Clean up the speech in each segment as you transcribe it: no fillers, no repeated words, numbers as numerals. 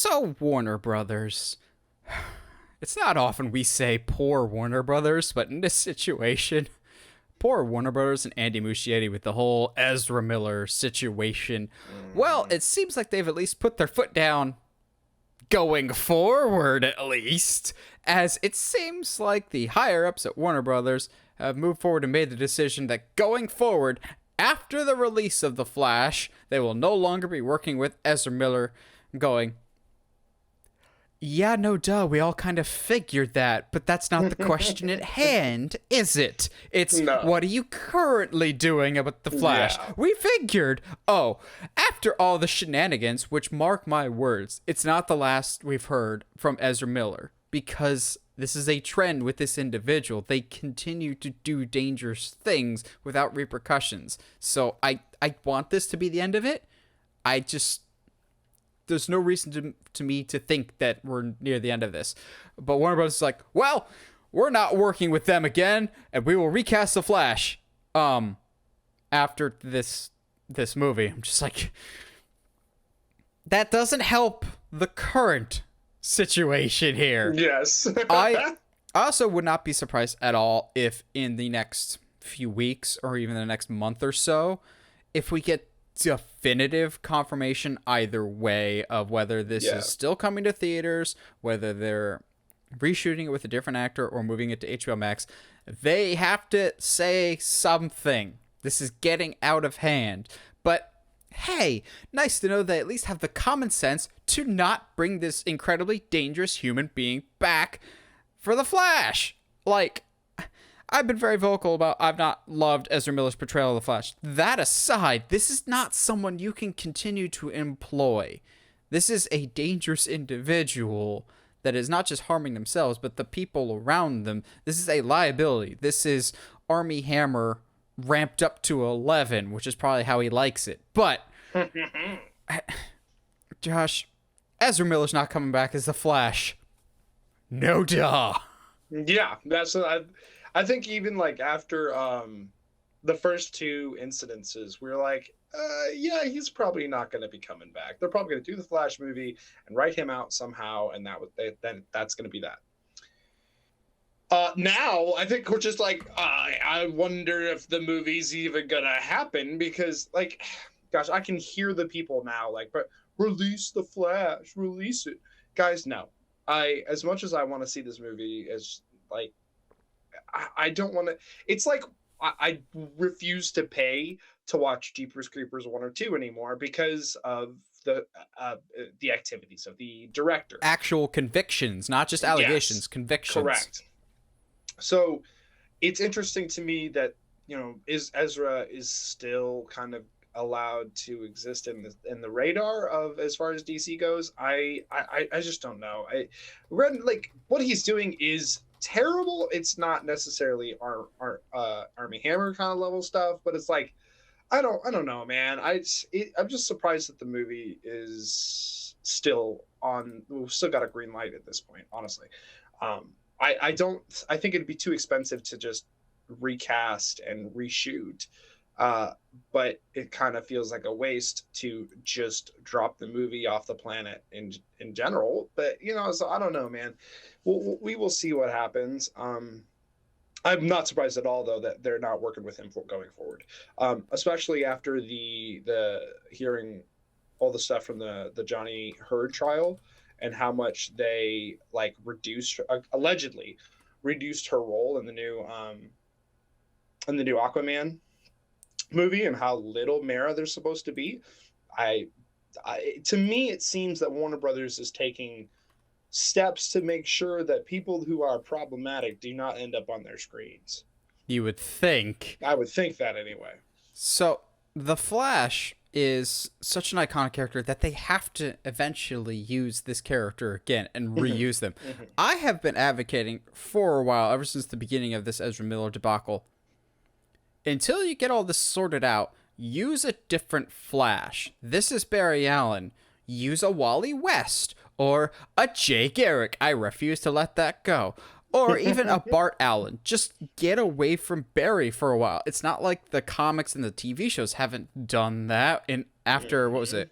So, Warner Brothers. It's not often we say poor Warner Brothers, but in this situation, poor Warner Brothers and Andy Muschietti with the whole Ezra Miller situation. Well, it seems like they've at least put their foot down going forward, at least, as it seems like the higher-ups at Warner Brothers have moved forward and made the decision that going forward, after the release of The Flash, they will no longer be working with Ezra Miller. Going, yeah, no duh, we all kind of figured that, but that's not the question at hand, is it? It's, no. What are you currently doing about The Flash? Yeah. We figured, after all the shenanigans, which, mark my words, it's not the last we've heard from Ezra Miller, because this is a trend with this individual. They continue to do dangerous things without repercussions. So I want this to be the end of it. There's no reason to me to think that we're near the end of this. But Warner Bros. Is like, well, we're not working with them again, and we will recast The Flash after this movie. I'm just like, that doesn't help the current situation here. Yes. I also would not be surprised at all if in the next few weeks or even the next month or so, if we get definitive confirmation either way of whether this is still coming to theaters, whether they're reshooting it with a different actor or moving it to HBO Max, they have to say something. This is getting out of hand. But hey, nice to know they at least have the common sense to not bring this incredibly dangerous human being back for The Flash. Like, I've been very vocal about I've not loved Ezra Miller's portrayal of The Flash. That aside, this is not someone you can continue to employ. This is a dangerous individual that is not just harming themselves, but the people around them. This is a liability. This is Army Hammer ramped up to 11, which is probably how he likes it. But, Josh, Ezra Miller's not coming back as The Flash. No duh. Yeah, that's what I think even like after the first two incidences, we're like, yeah, he's probably not going to be coming back. They're probably going to do the Flash movie and write him out somehow, and that's going to be that. Now, I think we're just like, I wonder if the movie's even going to happen because, like, gosh, I can hear the people now, like, but release the Flash, release it. Guys, no. As much as I want to see this movie, as like, I don't want to. It's like I refuse to pay to watch Jeepers Creepers 1 or 2 anymore because of the activities of the director. Actual convictions, not just allegations. Yes, convictions. Correct. So it's interesting to me that Ezra is still kind of allowed to exist in the radar of as far as DC goes. I just don't know. Like what he's doing is terrible. It's not necessarily our Army Hammer kind of level stuff, but it's like I don't know, man. I'm just surprised that the movie is still on. We've still got a green light at this point, honestly. I think it'd be too expensive to just recast and reshoot. But it kind of feels like a waste to just drop the movie off the planet in general. But so I don't know, man. We will see what happens. I'm not surprised at all, though, that they're not working with him going forward, especially after the hearing all the stuff from the Johnny Hurd trial and how much they like allegedly reduced her role in the new Aquaman movie and how little Mara there's supposed to be. To me, it seems that Warner Brothers is taking steps to make sure that people who are problematic do not end up on their screens. You would think. I would think that anyway. So the Flash is such an iconic character that they have to eventually use this character again and reuse them. I have been advocating for a while, ever since the beginning of this Ezra Miller debacle. Until you get all this sorted out, use a different Flash. This is Barry Allen. Use a Wally West or a Jay Garrick. I refuse to let that go. Or even a Bart Allen. Just get away from Barry for a while. It's not like the comics and the TV shows haven't done that. After, what was it?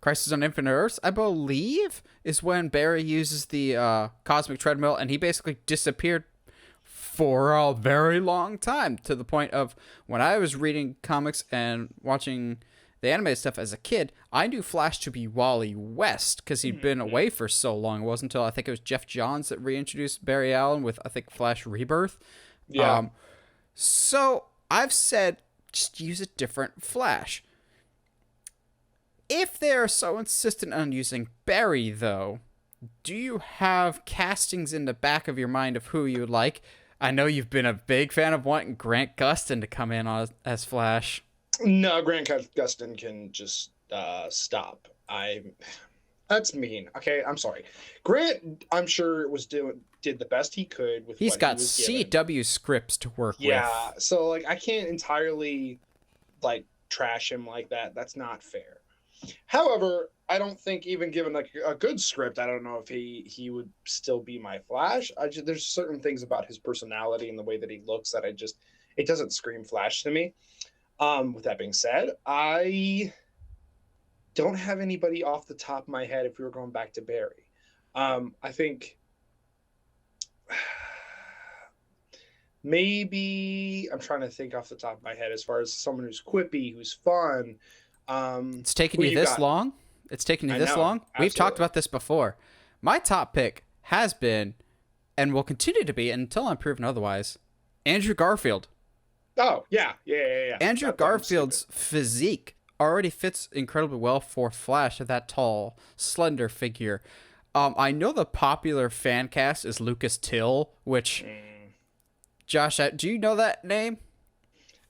Crisis on Infinite Earths, I believe, is when Barry uses the cosmic treadmill and he basically disappeared for a very long time, to the point of when I was reading comics and watching the animated stuff as a kid, I knew Flash to be Wally West because he'd been away for so long. It wasn't until I think it was Jeff Johns that reintroduced Barry Allen with, I think, Flash Rebirth. Yeah. So I've said just use a different Flash. If they are so insistent on using Barry, though, do you have castings in the back of your mind of who you would like? I know you've been a big fan of wanting Grant Gustin to come in as Flash. No, Grant Gustin can just stop. That's mean. Okay, I'm sorry. Grant, I'm sure did the best he could with He's what got he was given. CW scripts to work Yeah, with. so like I can't entirely like trash him like that. That's not fair. However, I don't think even given like a good script, I don't know if he would still be my Flash. There's certain things about his personality and the way that he looks that it doesn't scream Flash to me. With that being said, I don't have anybody off the top of my head if we were going back to Barry. I think maybe I'm trying to think off the top of my head as far as someone who's quippy, who's fun. It's taken you this long? It's taken you I this know, long? We've talked absolutely. about this before. My top pick has been, and will continue to be until I'm proven otherwise, Andrew Garfield. Oh, yeah. Andrew That was Garfield's stupid. physique already fits incredibly well for Flash, that tall, slender figure. I know the popular fan cast is Lucas Till, which, Josh, do you know that name?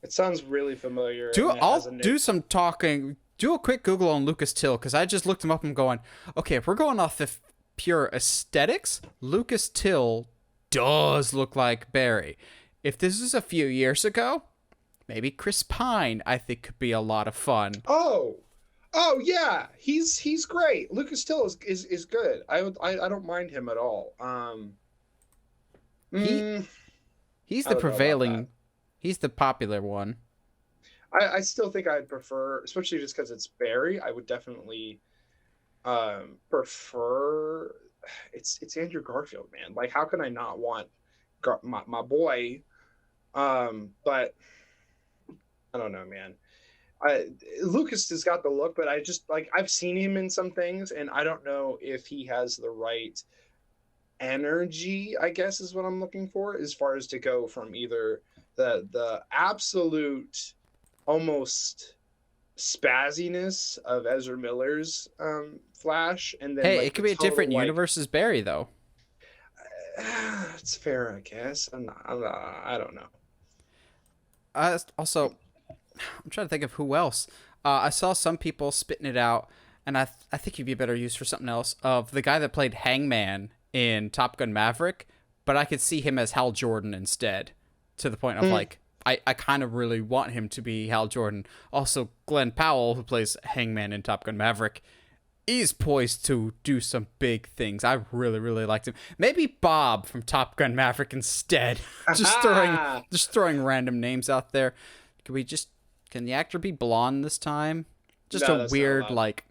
It sounds really familiar. And it has I'll a do some talking. Do a quick Google on Lucas Till, because I just looked him up and going, okay, if we're going off the pure aesthetics, Lucas Till does look like Barry. If this is a few years ago, maybe Chris Pine, I think, could be a lot of fun. Oh yeah, he's great. Lucas Till is good. I don't mind him at all. He mm, he's I the don't know about that. prevailing, he's the popular one. I still think I'd prefer, especially just because it's Barry. I would definitely prefer. It's Andrew Garfield, man. Like, how can I not want my boy? But I don't know, man. Lucas has got the look, but I just like I've seen him in some things, and I don't know if he has the right energy, I guess is what I'm looking for, as far as to go from either the absolute almost spazziness of Ezra Miller's Flash, and then Hey, like it the could be a total different like universe as Barry, though. it's fair, I guess. I don't know. Also, I'm trying to think of who else. I saw some people spitting it out, and I think he'd be better used for something else. Of the guy that played Hangman in Top Gun Maverick, but I could see him as Hal Jordan instead, to the point of like, I kind of really want him to be Hal Jordan. Also, Glenn Powell, who plays Hangman in Top Gun Maverick, is poised to do some big things. I really, really liked him. Maybe Bob from Top Gun Maverick instead. just throwing random names out there. Can the actor be blonde this time? Just No, a that's not weird, allowed. like,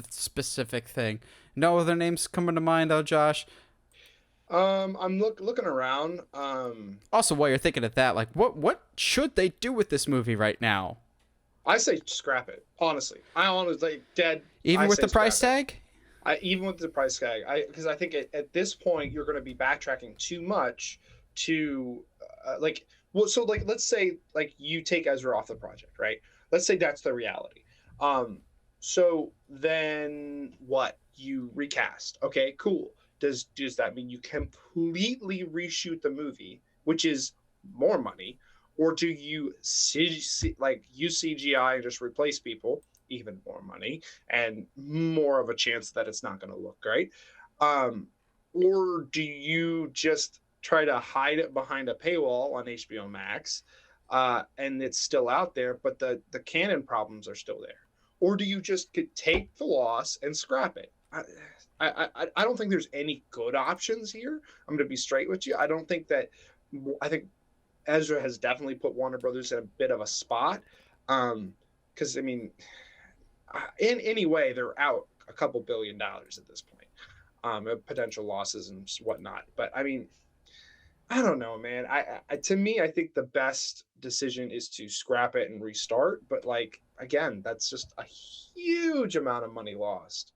specific thing. No other names coming to mind, though, Josh? I'm looking around. Also, while you're thinking of that, like, what should they do with this movie right now? I say scrap it. Honestly, I honestly like dead. Even I with say the price scrap it. tag? Even with the price tag, because I think at this point you're going to be backtracking too much to like. Well, so like let's say like you take Ezra off the project, right? Let's say that's the reality. So then what? You recast. Okay, cool. Does that mean you completely reshoot the movie, which is more money, or do you like use CGI and just replace people, even more money and more of a chance that it's not going to look great, um, or do you just try to hide it behind a paywall on HBO Max, and it's still out there, but the canon problems are still there, or do you just take the loss and scrap it? I don't think there's any good options here. I'm going to be straight with you. I don't think that. I think Ezra has definitely put Warner Brothers in a bit of a spot. Because I mean, in any way, they're out a couple $1 billion at this point, potential losses and whatnot. But I mean, I don't know, man. To me, I think the best decision is to scrap it and restart. But like again, that's just a huge amount of money lost.